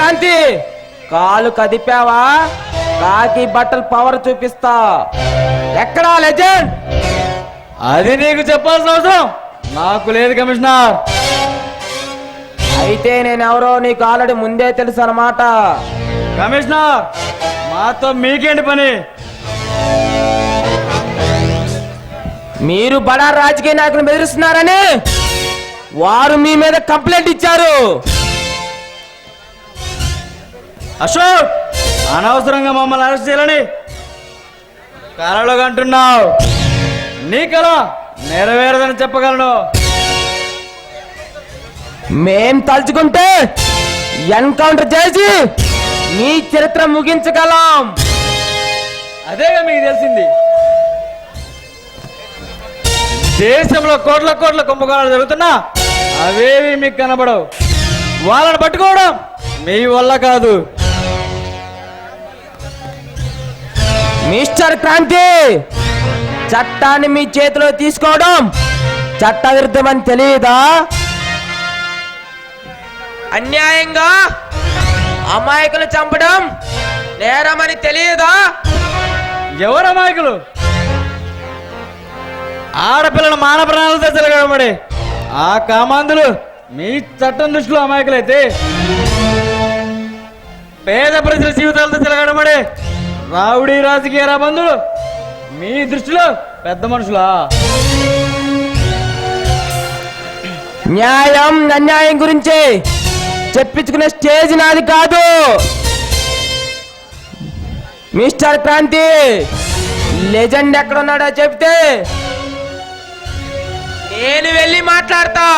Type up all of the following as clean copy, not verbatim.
కాంతి, కాలు కదిపావా కాకి బట్టలు పవర్ చూపిస్తా. ఎక్కడా లెజెండ్? అది నీకు చెప్పాల్సిన అవసరం నాకు లేదు కమిషనర్. అయితే నేనెవరో నీకు ఆల్రెడీ ముందే తెలుసు అన్నమాట. కమిషనర్, మాతో మీకేంటి పని? మీరు బడా రాజకీయ నాయకులు బెదిరిస్తున్నారని వారు మీ మీద కంప్లైంట్ ఇచ్చారు. అశోక్, అనవసరంగా మమ్మల్ని అరెస్ట్ చేయాలని కలలో అంటున్నావు. నీ కల నెరవేరదని చెప్పగలను. మేం తలుచుకుంటే ఎన్కౌంటర్ చేసి మీ చరిత్ర ముగించగలం. అదేగా మీకు తెలిసింది. దేశంలో కోట్ల కోట్ల కుంభకోణాలు జరుగుతున్నా అవేవి మీకు కనబడవు. వాళ్ళని పట్టుకోవడం మీ వల్ల కాదు. మిస్టర్ క్రాంతి, చట్టాన్ని మీ చేతిలో తీసుకోవడం చట్టవిరుద్ధమని తెలియదా? అన్యాయంగా అమాయకులు చంపడం నేరమని తెలియదా? ఎవరు అమాయకులు? ఆడపిల్లల మాన ప్రాణాలతో చెలగడబడి ఆ కామాంధులు మీ చట్టం దృష్టిలో అమాయకులైతే, పేద ప్రజల జీవితాలతో చెలగడబడి రావుడి రాజకీయ రాబంధులు మీ దృష్టిలో పెద్ద మనుషులా? న్యాయం అన్యాయం గురించి చెప్పించుకునే స్టేజ్ నాది కాదు. మిస్టర్ క్రాంతి, లెజెండ్ ఎక్కడున్నాడో చెప్తే నేను వెళ్ళి మాట్లాడతా.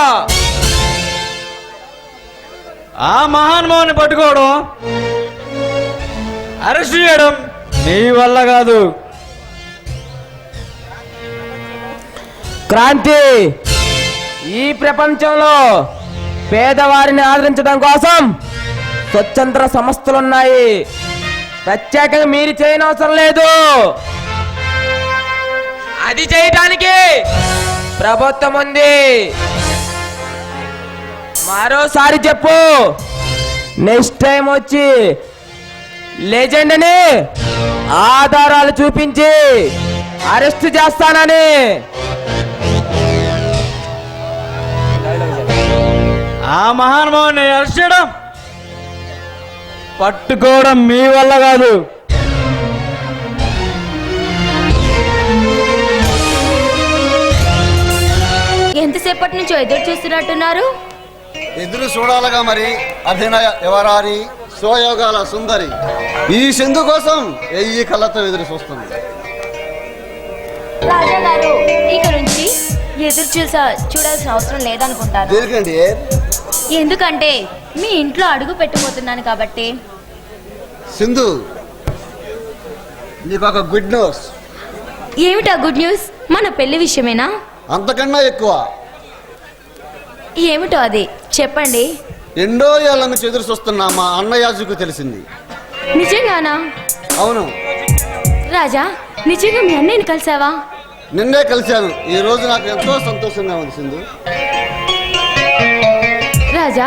ఆ మహానుభావుని పట్టుకోవడం, అరెస్ట్ చేయడం నీ వల్ల కాదు. క్రాంతి, ఈ ప్రపంచంలో పేదవారిని ఆదరించడం కోసం స్వతంత్ర సంస్థలున్నాయి. ప్రత్యేకంగా మీరు చేయనవసరం లేదు. అది చేయడానికి ప్రభుత్వం ఉంది. మరోసారి చెప్పు, నెక్స్ట్ టైం వచ్చి లెజెండ్ అని ఆధారాలు చూపించి అరెస్ట్ చేస్తానని. ఆ మహానుభావుని అరెస్ట్ చేయడం, పట్టుకోవడం మీ వల్ల కాదు. ఎంతసేపటి నుంచో ఎదురు చూస్తున్నట్టున్నారు? ఎదురు చూడాలగా మరి. అభినయ ఎవరారి, సోయోగాల సుందరి ఈ సింధు కోసం 1000 కళ్ళతో ఎదురు చూస్తుంది. రాజా గారు, ఇక నుంచి ఎదురు చూడాల్సిన అవసరం లేదనుకుంటాను. దేనికండి? ఎందుకంటే మీ ఇంట్లో అడుగు పెట్టబోతున్నాను కాబట్టి. సింధు, నీకు ఒక గుడ్ న్యూస్. ఏమిటా గుడ్ న్యూస్? మన పెళ్లి విషయమేనా? అంతకన్నా ఎక్కువ. ఏమిటో అది చెప్పండి. ఎన్నో ఏళ్ల నుంచి ఎదురు చూస్తున్నా మా అన్నయాజుకు తెలిసింది. నిజంగానా? అవును రాజా, నిజంగా మీ అన్నయ్యని కలిసావా? నిన్నే కలిశాను. ఈ రోజు నాకు ఎంతో సంతోషంగా ఉంది సింధు. రాజా,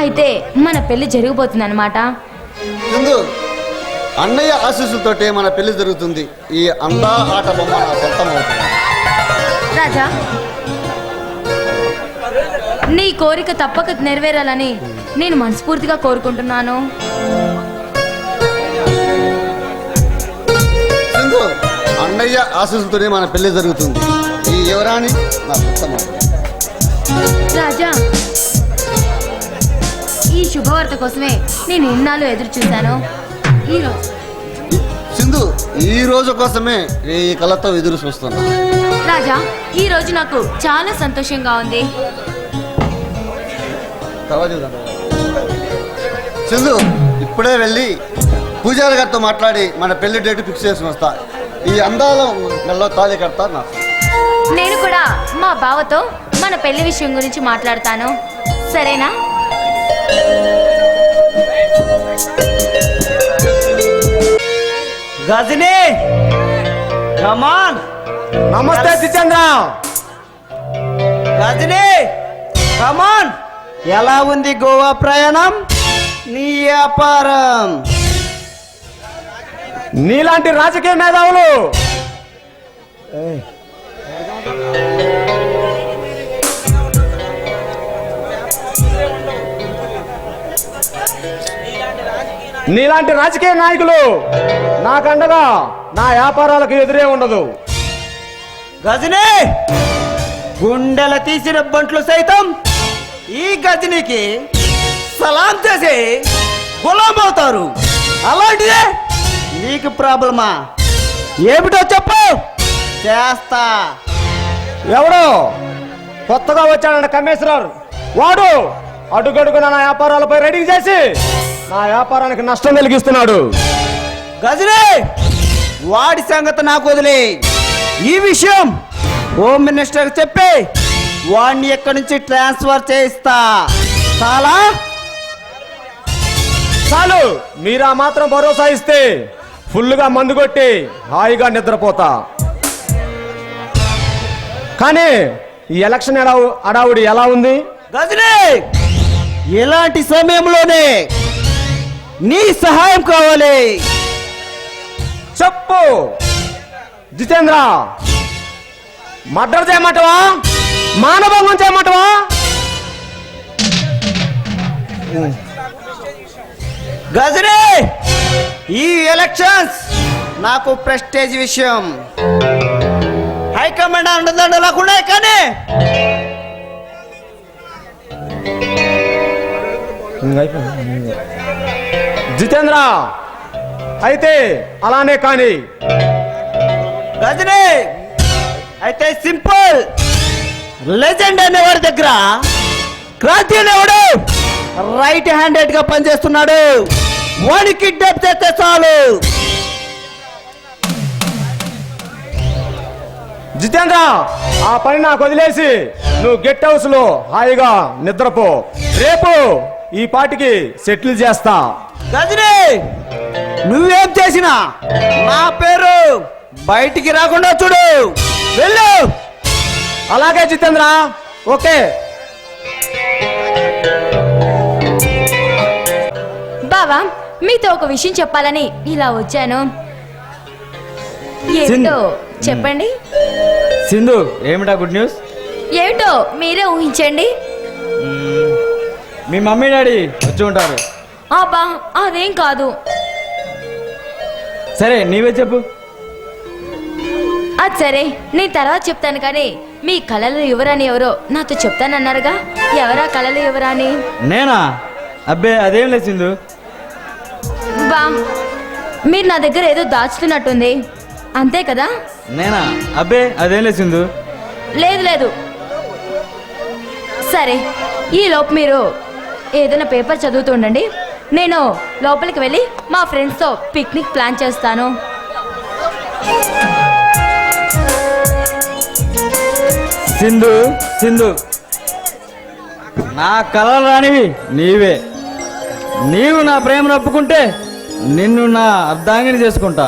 అయితే మన పెళ్లి జరిగిపోతుంది అనమాట. సింధు, అన్నయ్య ఆశీస్సులతోటే మన పెళ్లి జరుగుతుంది. ఈ అందా ఆట బొమ్మ నా సొంతం అవుతుంది. రాజా, నీ కోరిక తప్పక నెరవేరాలని నేను మనస్ఫూర్తిగా కోరుకుంటున్నాను. సింధు, అన్నయ్య ఆశీస్సులతోనే మన పెళ్లి జరుగుతుంది. ఈ యువరాణి నా సొంతం అవుతుంది. రాజా, ఈ శుభవార్త కోసమే నేను ఇన్నాళ్ళు ఎదురు చూశాను. ఈరోజు సింధు, ఈ రోజు కోసమే ఈ కళతో ఎదురు చూస్తున్నా. రాజా, ఈ రోజు నాకు చాలా సంతోషంగా ఉంది. సింధు, ఇప్పుడే వెళ్ళి పూజారి గారితో మాట్లాడి మన పెళ్లి డేట్ ఫిక్స్ చేసి వస్తా. ఈ అందాల మెల్లో తాళి కడతా. నేను కూడా మా బావతో మన పెళ్లి విషయం గురించి మాట్లాడతాను. సరేనా? గజని, కమాన్. నమస్తే జితేంద్ర. గజని, కమాన్. ఎలా ఉంది గోవా ప్రయాణం? నీ వ్యాపారం. నీలాంటి రాజకీయ మేధావులు నీలాంటి రాజకీయ నాయకులు నాకండగా నా వ్యాపారాలకు ఎదురే ఉండదు. గజనీ, గుండెల తీసిన బంట్లు సైతం ఈ గజనీకి సలాం చేసి గులాం అవుతారు. అలాంటిదే నీకు ప్రాబ్లమా? ఏమిటో చెప్పు, చేస్తా. ఎవడో కొత్తగా వచ్చాడన్న కమిషనర్, వాడు అడుగడుగున నా వ్యాపారాలపై రైడింగ్ చేసి నా వ్యాపారానికి నష్టం కలిగిస్తున్నాడు. గజనీ, వాడి సంగతి నాకు వదిలే. ఈ విషయం హోమ్ మినిస్టర్ చెప్పి వాడిని ఎక్కడి నుంచి ట్రాన్స్ఫర్ చేయిస్తా. చాలా చాలు, మీరా మాత్రం భరోసా ఇస్తే ఫుల్లుగా మందు కొట్టి హాయిగా నిద్రపోతా. కానీ ఈ ఎలక్షన్ అడావుడి ఎలా ఉంది? గజనీ, ఇలాంటి సమయంలోనే నీ సహాయం కావాలి. చెప్పు జితేంద్ర, మర్డర్ చేయమంటవా, మానభంగం చేయమంటవా? గజనీ, ఈ ఎలక్షన్స్ నాకు ప్రెస్టేజ్ విషయం. హైకమాండ్ అండదండ లేకుండా కానీ జితేంద్ర, అయితే అలానే కానీ. గజనీ, అయితే సింపుల్. లెజెండ్ అనేవాడి దగ్గర క్రాంతి అనేవాడు రైట్ హ్యాండెడ్ గా పనిచేస్తున్నాడు. వాడిని కిడ్నాప్ చేస్తే చాలు. జితేంద్ర, ఆ పని నాకు వదిలేసి నువ్వు గెట్ హౌస్ లో హాయిగా నిద్రపో. రేపు ఈ పాటికి సెటిల్ చేస్తా. గజనీ, నువ్వేం చేసినా నా పేరు బయటికి రాకుండా చూడు. వెళ్ళు. అలాగే జితేంద్ర, ఓకే. బావా, మీతో ఒక విషయం చెప్పాలని ఇలా వచ్చాను. ఏమిటో చెప్పండి. సింధు, ఏమిటా గుడ్ న్యూస్? ఏమిటో మీరే ఊహించండి. మీ మమ్మీ డాడీ వచ్చి ఉంటారు. అబ్బా, అదేం కాదు. సరే, నీవే చెప్పు. అది సరే, నేను తర్వాత చెప్తాను. కానీ మీ కళలు యువరాని ఎవరో నాతో చెప్తానన్నారుగా. ఎవరా కళలు యువరాని? నేనా? అబ్బే, అదేం లేదు సింధు. బా, మీరు నా దగ్గర ఏదో దాచుతున్నట్టుంది, అంతే కదా? నేనా? అబ్బే, అదేం లేదు సింధు. లేదు లేదు. సరే, ఈ లోపు మీరు ఏదైనా పేపర్ చదువుతూ ఉండండి. నేను లోపలికి వెళ్ళి మా ఫ్రెండ్స్తో పిక్నిక్ ప్లాన్ చేస్తాను. సింధు, సింధు, నా కలలు రానివి నీవే. నీవు నా ప్రేమను ఒప్పుకుంటే నిన్ను నా అర్ధాంగిని చేసుకుంటా.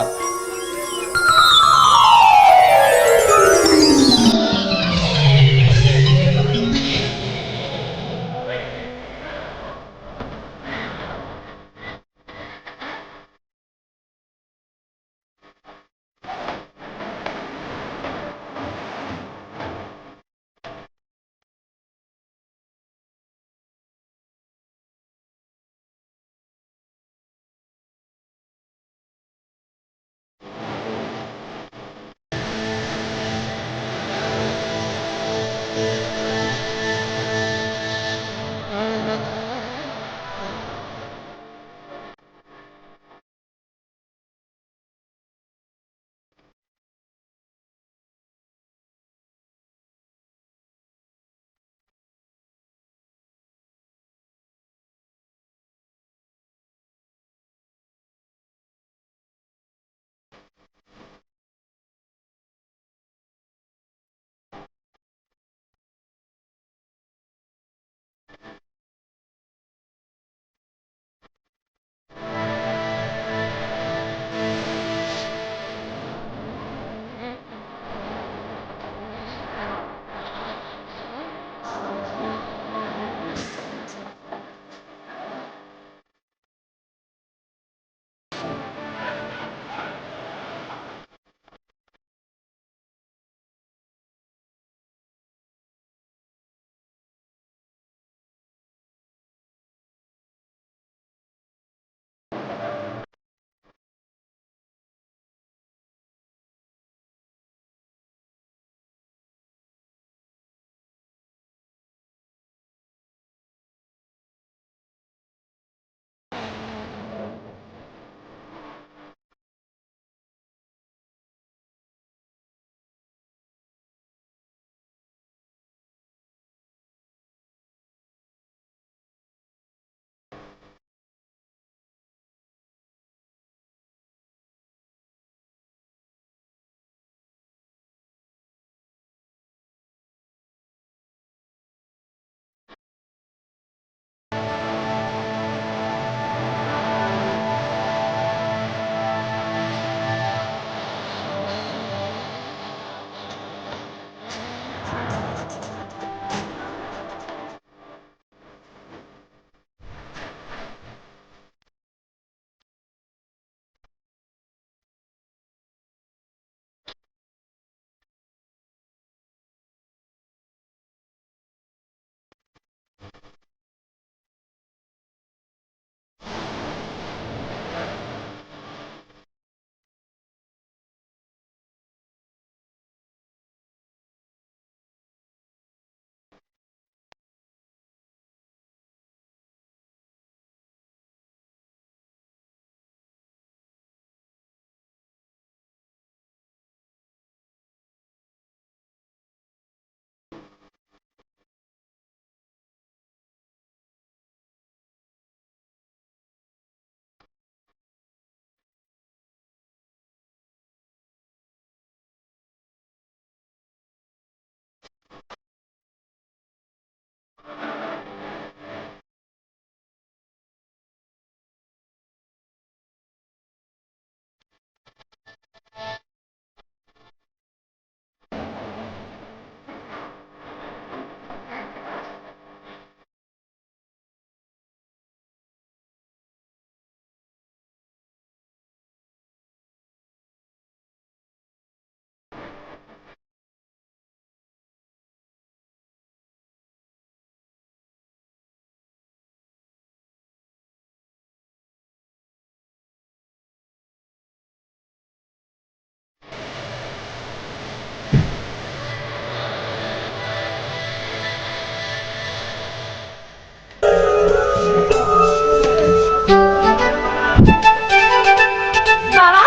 బావా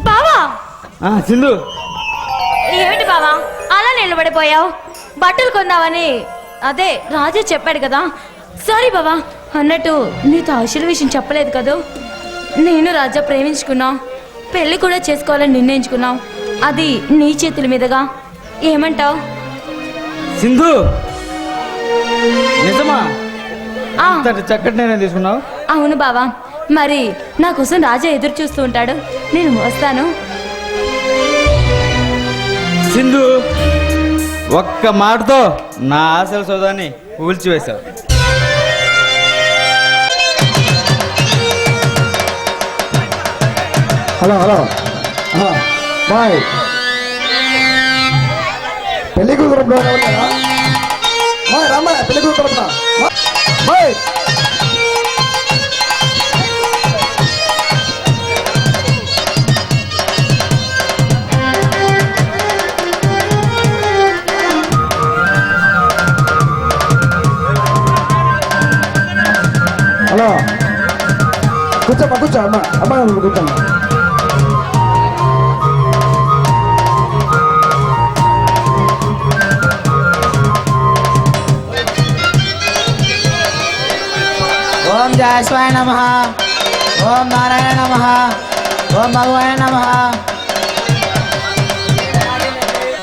బావా సింధు ఏమిటి బావా అలా నిలబడిపోయావు? బట్టలు కొన్నావని అదే రాజు చెప్పాడు కదా. సారీ బావా. అన్నట్టు నీతో అసలు విషయం చెప్పలేదు కదూ. నేను రాజా ప్రేమించుకున్నాం, పెళ్లి కూడా చేసుకోవాలని నిర్ణయించుకున్నాం. అది నీ చేతుల మీదుగా. ఏమంటావు? సింధు నిజమా? ఆ, అంతటి చక్కటి నేను తీసుకున్నావు. అవును బావా. మరి నా కోసం రాజా ఎదురు చూస్తూ ఉంటాడు. నేను వస్తాను. సింధు ఒక్క మాటతో నా ఆశల సోదాన్ని కూల్చివేశావు. Hello hello boy. పెళ్లి కూతురు బాయ్ రామ్మా. పెళ్లి కూతురు బాయ్. హలో కూర్చోమ్మా కూర్చో. అమ్మా కూర్చోమ్మా. ఓం జాస్వాయ నమః, ఓం నారాయణ నమః, ఓం భగవాయ నమః.